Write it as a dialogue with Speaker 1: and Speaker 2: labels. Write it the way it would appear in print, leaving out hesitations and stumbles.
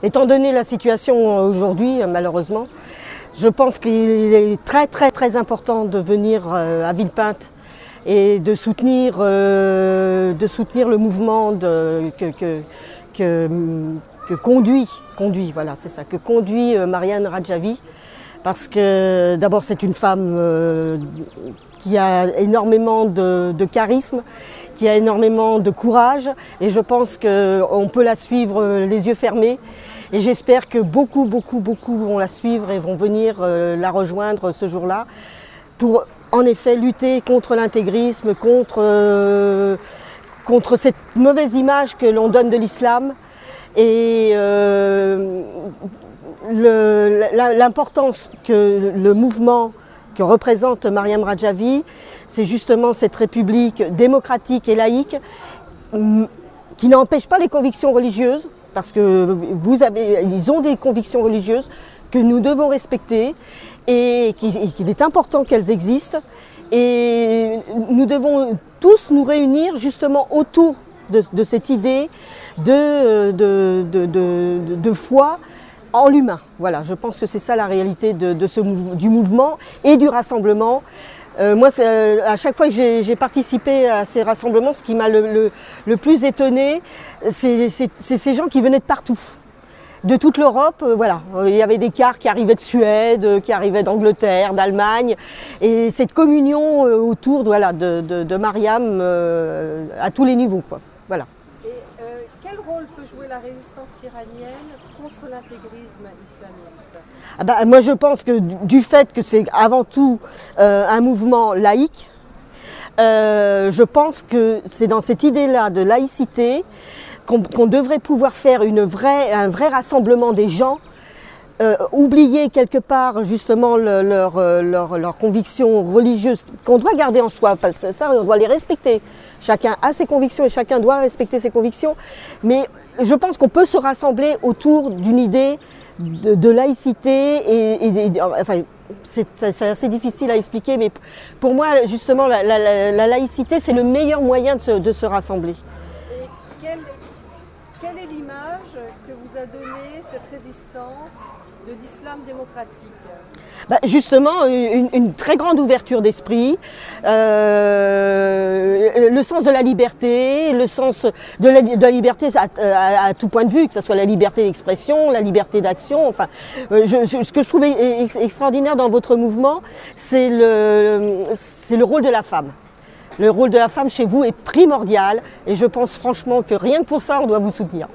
Speaker 1: Étant donné la situation aujourd'hui, malheureusement, je pense qu'il est très important de venir à Villepinte et de soutenir le mouvement que conduit Mariam Radjavi, parce que d'abord c'est une femme qui a énormément de charisme, qui a énormément de courage, et je pense qu'on peut la suivre les yeux fermés. Et j'espère que beaucoup vont la suivre et vont venir la rejoindre ce jour-là pour en effet lutter contre l'intégrisme, contre cette mauvaise image que l'on donne de l'islam et l'importance que le mouvement que représente Mariam Radjavi, c'est justement cette république démocratique et laïque qui n'empêche pas les convictions religieuses, parce que ils ont des convictions religieuses que nous devons respecter et qu'il est important qu'elles existent. Et nous devons tous nous réunir justement autour de cette idée de foi en l'humain. Voilà, je pense que c'est ça la réalité du mouvement et du rassemblement. Moi, à chaque fois que j'ai participé à ces rassemblements, ce qui m'a le plus étonné, c'est ces gens qui venaient de partout, de toute l'Europe. Voilà, il y avait des cars qui arrivaient de Suède, qui arrivaient d'Angleterre, d'Allemagne, et cette communion autour de Mariam à tous les niveaux, quoi. Voilà.
Speaker 2: Et quel rôle peut jouer la résistance iranienne contre l'intégrisme islamiste?
Speaker 1: Moi je pense que du fait que c'est avant tout un mouvement laïque, je pense que c'est dans cette idée-là de laïcité qu'on devrait pouvoir faire un vrai rassemblement des gens, oublier quelque part justement leurs convictions religieuses qu'on doit garder en soi, parce que ça on doit les respecter. Chacun a ses convictions et chacun doit respecter ses convictions, mais je pense qu'on peut se rassembler autour d'une idée de laïcité enfin, c'est assez difficile à expliquer, mais pour moi justement la laïcité c'est le meilleur moyen de se rassembler.
Speaker 2: Et quelle est l'image que vous a donnée cette résistance de l'islam démocratique?
Speaker 1: Justement, une très grande ouverture d'esprit, le sens de la liberté, le sens de la liberté à tout point de vue, que ce soit la liberté d'expression, la liberté d'action. Enfin, ce que je trouvais extraordinaire dans votre mouvement, c'est le rôle de la femme. Le rôle de la femme chez vous est primordial et je pense franchement que rien que pour ça, on doit vous soutenir.